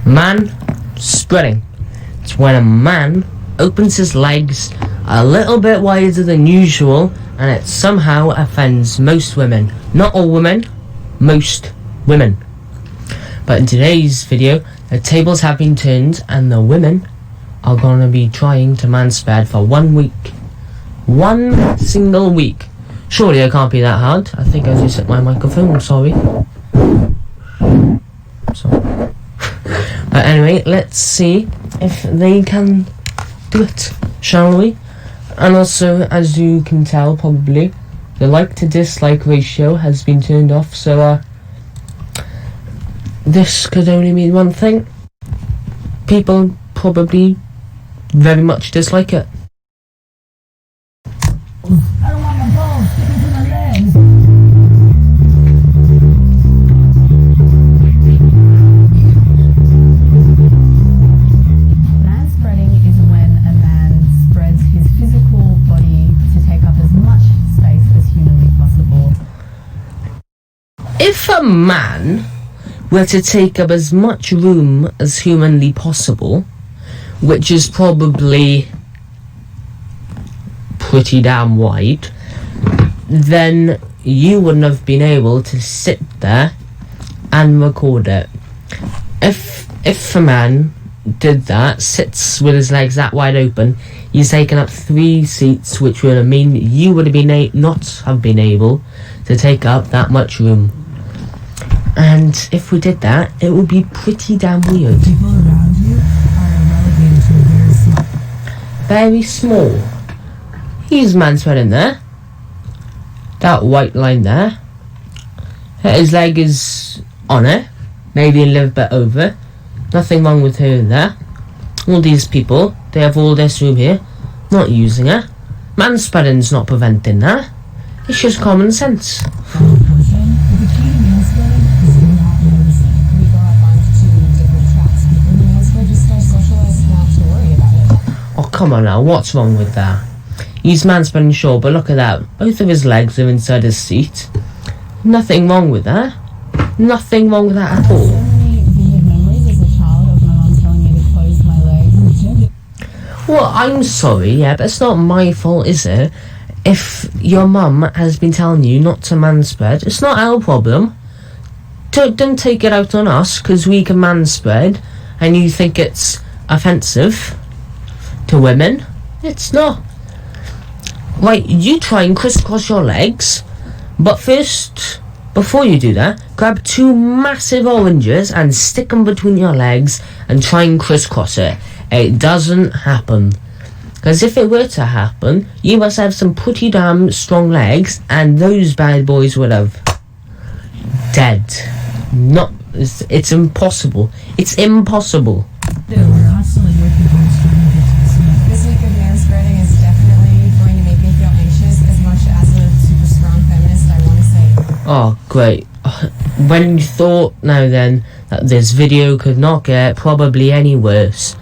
Man spreading. It's when a man opens his legs a little bit wider than usual, and it somehow offends most women. Not all women, most women. But in today's video, the tables have been turned and the women are gonna be trying to manspread for 1 week. 1 single week. Surely it can't be that hard. I think I just hit my microphone, I'm sorry. But anyway, let's see if they can do it, shall we? And also, as you can tell probably, the like to dislike ratio has been turned off, so this could only mean one thing. People probably very much dislike it. I don't want my balls sticking to my legs. Manspreading is when a man spreads his physical body to take up as much space as humanly possible. If a man were to take up as much room as humanly possible, which is probably pretty damn wide, then you wouldn't have been able to sit there and record it. If a man did that, sits with his legs that wide open, he's taken up 3 seats, which would mean you would have been not have been able to take up that much room. And if we did that, it would be pretty damn weird. People around you are relegated to a Very small. He's manspreading there. That white line there. His leg is on it. Maybe a little bit over. Nothing wrong with her there. All these people, they have all this room here, not using it. Manspreading's not preventing that. It's just common sense. Oh, come on now, what's wrong with that? He's manspreading, sure, but look at that. Both of his legs are inside his seat. Nothing wrong with that. Nothing wrong with that at all. So many vivid memories as a child of my mom telling me to close my legs. Well, I'm sorry, yeah, but it's not my fault, is it? If your mum has been telling you not to manspread, it's not our problem. Don't take it out on us, because we can manspread, and you think it's offensive to women. It's not. Right, you try and crisscross your legs, but first, before you do that, grab 2 massive oranges and stick them between your legs and try and crisscross it. It doesn't happen. Because if it were to happen, you must have some pretty damn strong legs, and those bad boys would have dead. It's impossible. It's impossible. We're constantly working on trying to get to this point. This week of manspreading is definitely going to make me feel anxious as much as a super strong feminist, I want to say. Oh, great. When you thought now then that this video could not get probably any worse,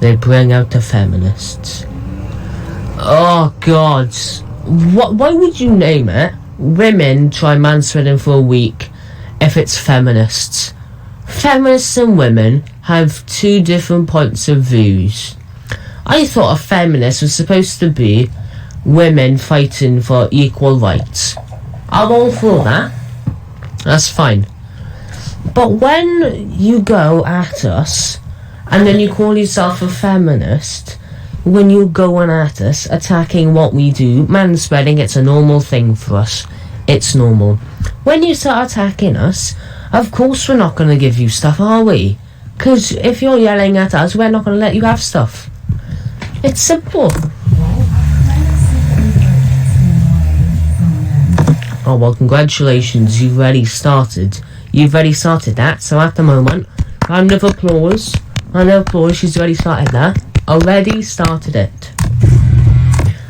they bring out the feminists. Oh, God. Why would you name it Women Try Manspreading for a Week if it's feminists? Feminists and women have 2 different points of views. I thought a feminist was supposed to be women fighting for equal rights. I'm all for that. That's fine. But when you go at us and then you call yourself a feminist, when you go on at us attacking what we do, manspreading, it's a normal thing for us. It's normal. When you start attacking us, of course we're not going to give you stuff, are we? Because if you're yelling at us, we're not going to let you have stuff. It's simple. Oh, well, congratulations, you've already started. You've already started that, so at the moment, round of applause. Round of applause, she's already started that. Already started it.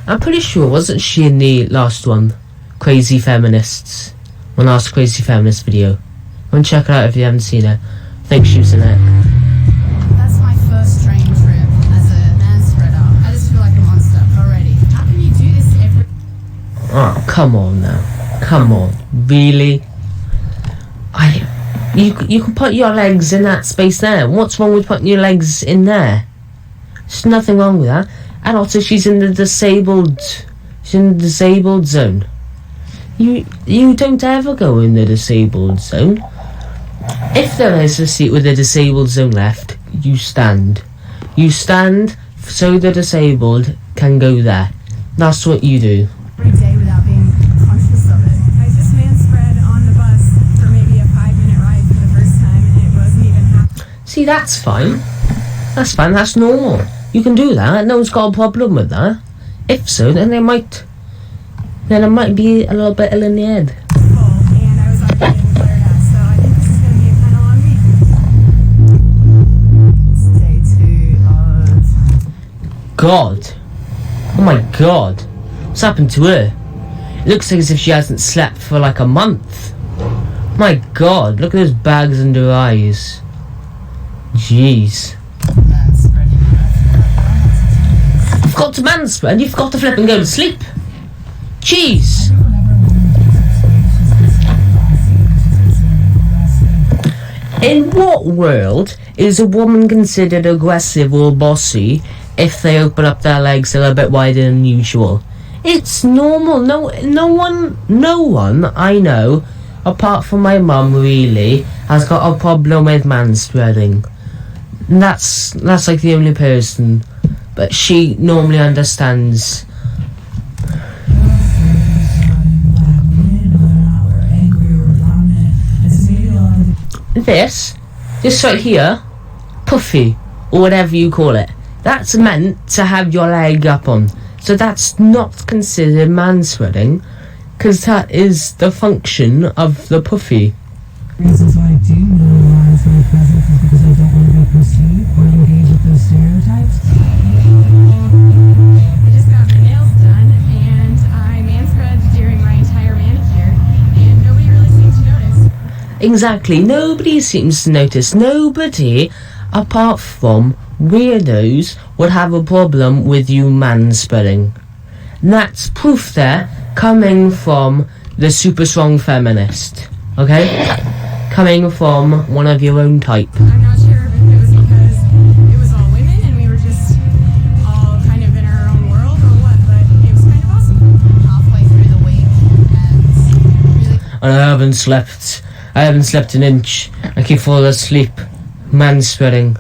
I'm pretty sure, wasn't she in the last one? Crazy Feminists. My last Crazy Feminist video. Go and check it out if you haven't seen it. I think she was in it. That's my first train trip as a manspreader. I just feel like a monster already. How can you do this every... Oh, come on now. Come on. Really? You can put your legs in that space there. What's wrong with putting your legs in there? There's nothing wrong with that. And also, she's in the disabled zone. You don't ever go in the disabled zone. If there is a seat with a disabled zone left, you stand. You stand so the disabled can go there. That's what you do. Every day without being conscious of it. I just manspread on the bus for maybe a 5-minute ride for the first time, and it wasn't even happening. See, that's fine. That's fine. That's normal. You can do that. No one's got a problem with that. If so, then it might be a little bit ill in the head. And I was already getting flared at, so I think this is going to be a kind of long week. It's day 2 of... God. Oh my God. What's happened to her? It looks like as if she hasn't slept for like a month. My God, look at those bags under her eyes. Jeez. I forgot to manspread, you forgot to flip and go to sleep. Jeez. In what world is a woman considered aggressive or bossy if they open up their legs a little bit wider than usual? It's normal. No one I know, apart from my mum, really, has got a problem with manspreading. And that's like the only person. But she normally understands. This right here, puffy, or whatever you call it, that's meant to have your leg up on. So that's not considered manspreading, because that is the function of the puffy. Reasons why I do normalize my presence is because I don't want to be perceived or engage with those stereotypes. I just got my nails done, and I manspread during my entire manicure, and nobody really seems to notice. Exactly, nobody seems to notice. Nobody, apart from weirdos, would have a problem with you manspreading. And that's proof there, coming from the super strong feminist. Okay? Coming from one of your own type. I'm not sure if it was because it was all women and we were just all kind of in our own world or what, but it was kind of awesome. Halfway through the week and really... And I haven't slept an inch. I keep falling asleep. Manspreading.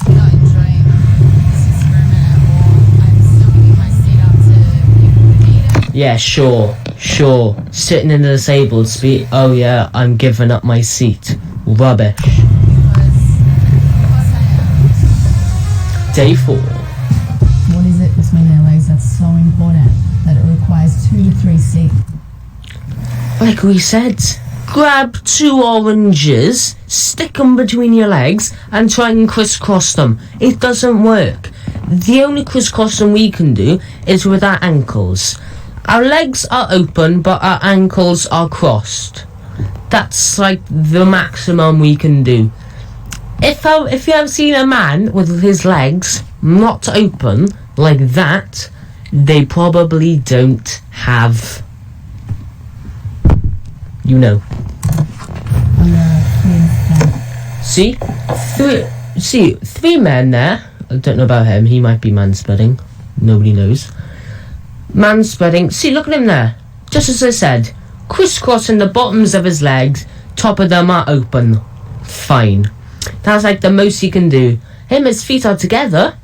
not enjoying this experiment at all. I'm still getting my seat up to data. Yeah, sure. Sitting in the disabled seat. Oh yeah, I'm giving up my seat. Rubbish. Because I am. Day 4. What is it between their legs that's so important that it requires 2 to 3 seats? Like we said, grab 2 oranges, stick them between your legs, and try and crisscross them. It doesn't work. The only crisscrossing we can do is with our ankles. Our legs are open, but our ankles are crossed. That's like the maximum we can do. If you have seen a man with his legs not open like that, they probably don't have, you know. See, 3 men there. I don't know about him. He might be manspreading. Nobody knows. Manspreading. See, look at him there. Just as I said, crisscrossing the bottoms of his legs. Top of them are open. Fine. That's like the most he can do. His feet are together,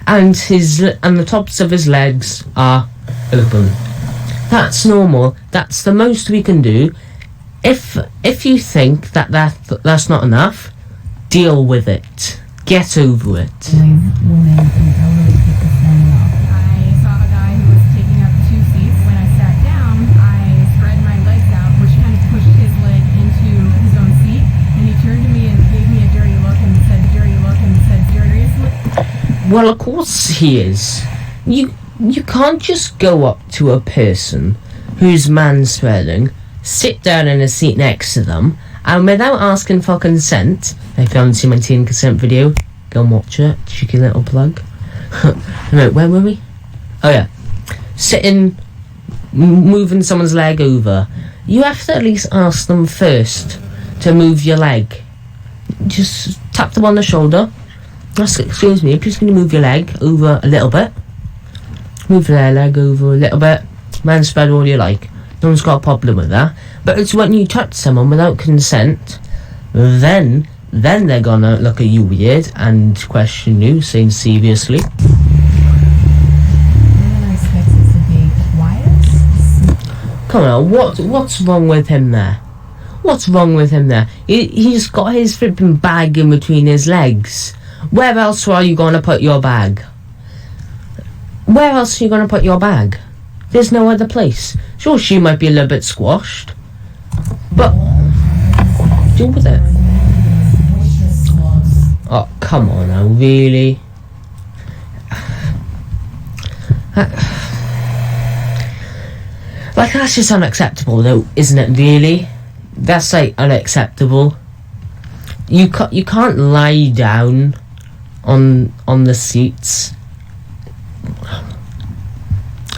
and the tops of his legs are open. That's normal. That's the most we can do. If you think that's not enough, deal with it. Get over it. I saw a guy who was taking up 2 seats. When I sat down, I spread my legs out, which kind of pushed his leg into his own seat. And he turned to me and gave me a dirty look and said, "Dirty look," and said, "Seriously?" Well, of course he is. You can't just go up to a person who's manspreading, sit down in a seat next to them, and without asking for consent. If you haven't seen my teen consent video, go and watch it. Cheeky little plug. No, where were we? Oh yeah. Sitting, moving someone's leg over. You have to at least ask them first to move your leg. Just tap them on the shoulder. Excuse me, I'm just going to move your leg over a little bit. Move their leg over a little bit. Man spread all you like. No one's got a problem with that. But it's when you touch someone without consent, then they're gonna look at you weird and question you, saying seriously. Come on, what's wrong with him there? What's wrong with him there? He's got his flipping bag in between his legs. Where else are you gonna put your bag? Where else are you gonna put your bag? There's no other place. Sure, she might be a little bit squashed, but deal with it. Oh, come on now, really? Like, that's just unacceptable, though, isn't it, really? That's, like, unacceptable. You can't lie down on the seats.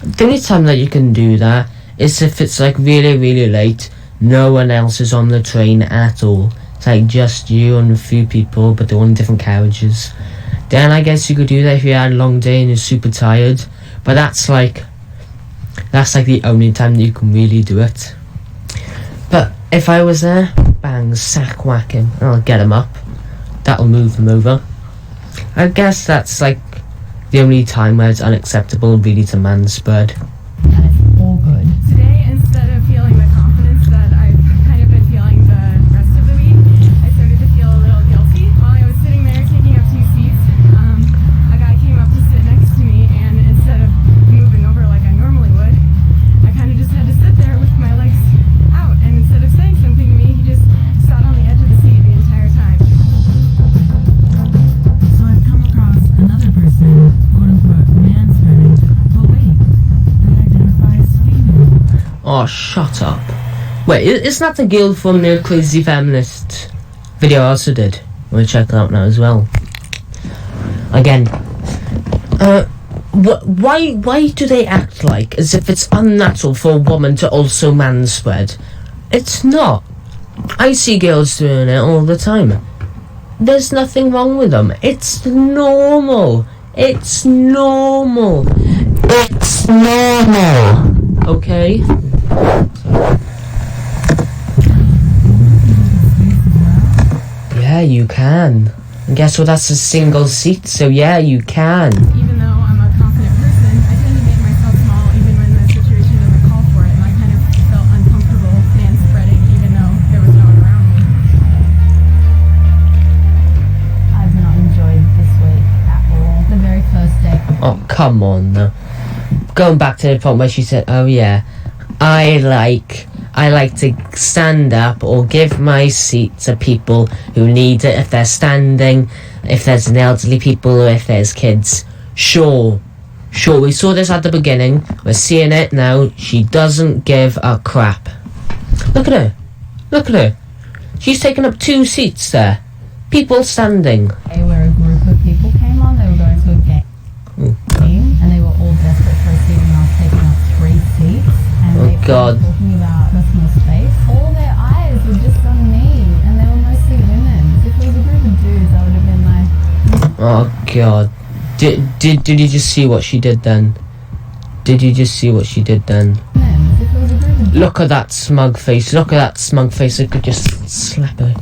The only time that you can do that is if it's, like, really, really late. No one else is on the train at all. It's, like, just you and a few people, but they're on different carriages. Then I guess you could do that if you had a long day and you're super tired. But that's like the only time that you can really do it. But if I was there, bang, sack whack him, and I'll get him up. That'll move him over. I guess that's like the only time where it's unacceptable really to manspread. And it's all good. Today, instead of feeling the confidence that I've kind of been feeling the rest of the week, I started to feel a little guilty. While I was sitting there taking up 2 seats, a guy came up to sit next to me, and instead of moving over like I normally would, I kind of just had to sit there with my legs out, and instead of saying something to me, he just sat on the edge of the seat the entire time. So I've come across another person, quote-unquote, manspreading, but wait, they identify as female. Oh, shut up. Wait, isn't that the girl from the Crazy Feminist video I also did? I'm gonna check that out now as well. Again, why do they act like as if it's unnatural for a woman to also manspread? It's not. I see girls doing it all the time. There's nothing wrong with them. It's normal. It's normal. It's normal. Okay? Yeah, you can. And guess what? That's a single seat, so yeah, you can. Even though I'm a confident person, I tend to make myself small even when the situation doesn't call for it, and I kind of felt uncomfortable spreading even though there was no one around me. I've not enjoyed this week at all. The very first day. Oh, come on now. Going back to the point where she said, oh yeah, I like to stand up or give my seat to people who need it, if they're standing, if there's an elderly people, or if there's kids. Sure, we saw this at the beginning, we're seeing it now. She doesn't give a crap. Look at her. She's taken up 2 seats there. People standing. Where a group of people came on, they were going to a game, and they were all desperate for a seat, and I was taking up 3 seats. And Oh, they God. were talking about personal space. All their eyes were just on me, and they were mostly women. If it was a group of dudes, I would have been like, Oh God. Did you just see what she did then? Did you just see what she did then? men. If it was a group of Look at that smug face. Look at that smug face. I could just slap her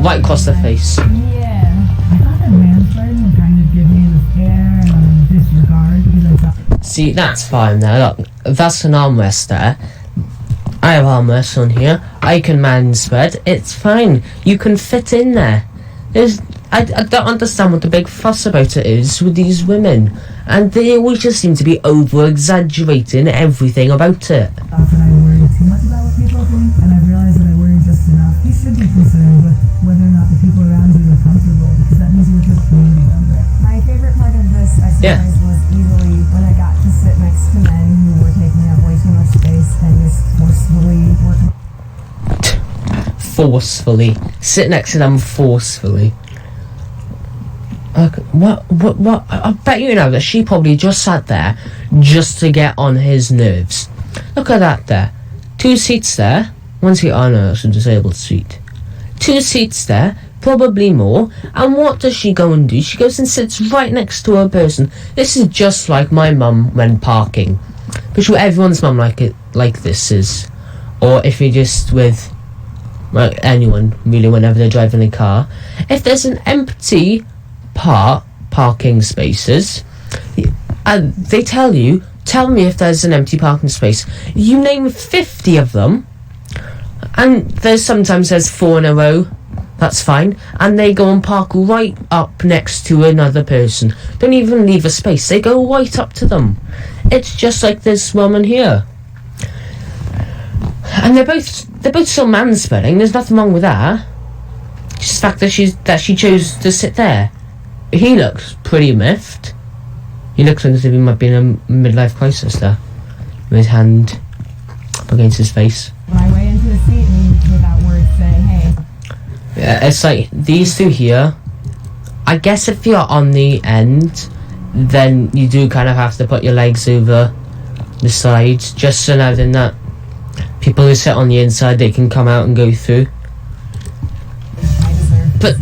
right across the face. yeah. I thought that manspreading would kind of give me the stare and disregard because I thought See, that's fine there. Look, that's an armrest there. I have armrests on here. I can manspread. It's fine. You can fit in there. I don't understand what the big fuss about it is with these women. And they always just seem to be over-exaggerating everything about it. that I worry too much about what people think, and I've realized that I worry just enough. You should be concerned with whether or not the people around you are comfortable, because that means you're a good community member. My favorite part of this exercise was easily when I got to sit next to men who were taking up way too much space and just forcefully working. Forcefully. Sit next to them forcefully. What? I bet you know that she probably just sat there just to get on his nerves. Look at that there. 2 seats there. 1 seat, oh no, it's a disabled seat. 2 seats there, probably more. And what does she go and do? She goes and sits right next to her person. This is just like my mum when parking. But sure everyone's mum like this is. Or if you're just with anyone really whenever they're driving a car. If there's an empty parking spaces, and they tell me if there's an empty parking space. You name 50 of them, and sometimes there's 4 in a row. That's fine. And they go and park right up next to another person. Don't even leave a space. They go right up to them. It's just like this woman here. And they're both still manspreading. There's nothing wrong with that. It's just the fact that she chose to sit there. He looks pretty miffed. He looks like as if he might be in a midlife crisis there, with his hand up against his face. My way into the seat and without words say, hey. Yeah, it's like these two here. I guess if you're on the end, then you do kind of have to put your legs over the sides, just so now then that people who sit on the inside, they can come out and go through. But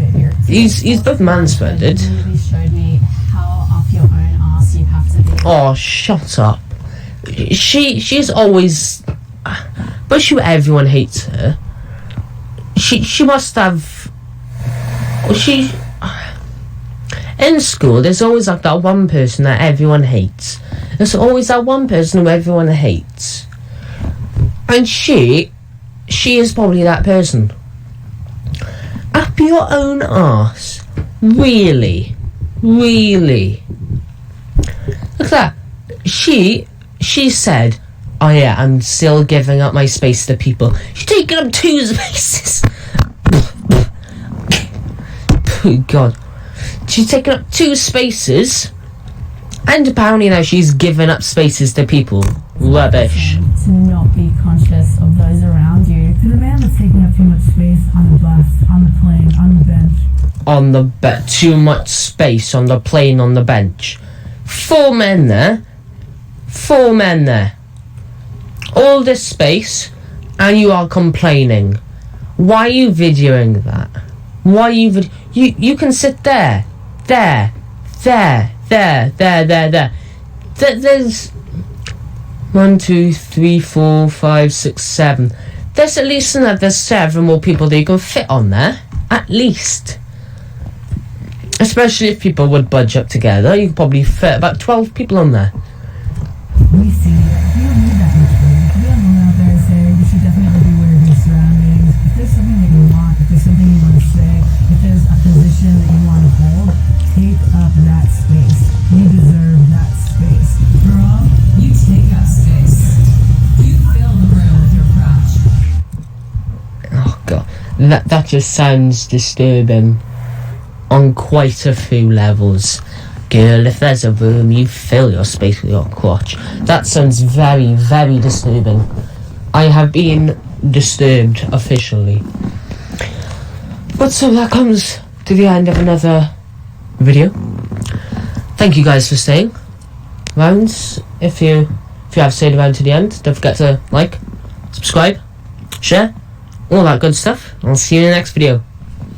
he's both manspreaded. Showed me how off your own ass you have to be. Oh, shut up. She's always... But sure everyone hates her. She must have... In school, there's always like that one person that everyone hates. There's always that one person who everyone hates. And she is probably that person. Up your own arse. Really? Really? Look at that. She said, oh yeah, I'm still giving up my space to people. She's taking up 2 spaces. Oh God. She's taken up 2 spaces. And apparently now she's given up spaces to people. Rubbish. To not be conscious of those around you. To the man that's taking up too much space on the bus, on the plane, on the bench. Too much space on the plane, on the bench. 4 men there. 4 men there. All this space, and you are complaining. Why are you videoing that? Why are you you can sit there. There. There's 1, 2, 3, 4, 5, 6, 7. There's at least another 7 more people that you can fit on there. At least. Especially if people would budge up together, you could probably fit about 12 people on there. We see that. We don't need that much room. We don't go out there and say, you should definitely be aware of your surroundings. If there's something that you want, if there's something you want to say, if there's a position that you want to hold, take up that space. You deserve that space. Girl, you take up space. You fill the room with your crotch. Oh God, that just sounds disturbing on quite a few levels. Girl, if there's a room, you fill your space with your crotch. That sounds very, very disturbing. I have been disturbed officially. But so that comes to the end of another video. Thank you guys for staying around. If you have stayed around to the end, don't forget to like, subscribe, share, all that good stuff. I'll see you in the next video.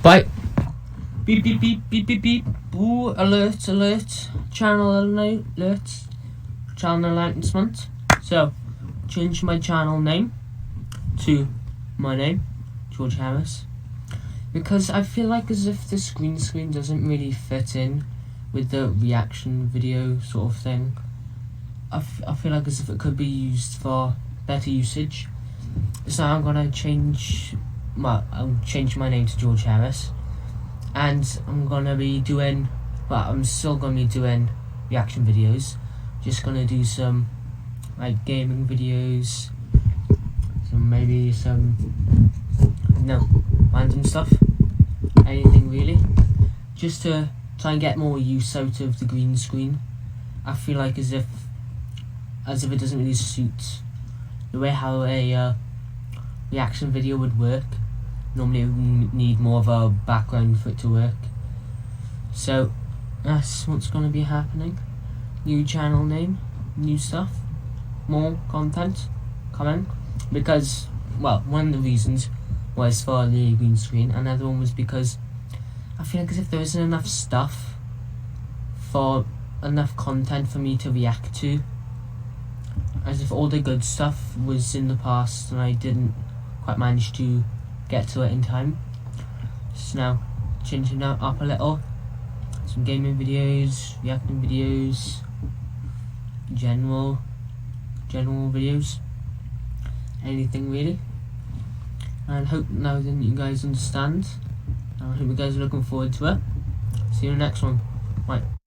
Bye. Beep beep beep beep beep beep. Ooh, alert. Channel alert. Channel announcement. So, change my channel name to my name, George Harris. Because I feel like as if this green screen doesn't really fit in with the reaction video sort of thing. I feel like as if it could be used for better usage. So I'm gonna change my name to George Harris. And I'm gonna be doing, I'm still gonna be doing reaction videos. Just gonna do some like gaming videos, maybe some random stuff, anything really, just to try and get more use out of the green screen. I feel like as if it doesn't really suit the way how a reaction video would work. Normally it would need more of a background for it to work. So that's what's going to be happening. New channel name, new stuff, more content coming. Because, well, one of the reasons was for the green screen. Another one was because I feel like as if there isn't enough stuff for enough content for me to react to, as if all the good stuff was in the past and I didn't quite manage to get to it in time. So now changing that up a little, some gaming videos, reacting videos, general videos, anything really. And hope now then you guys understand. I hope you guys are looking forward to it. See you in the next one. Bye.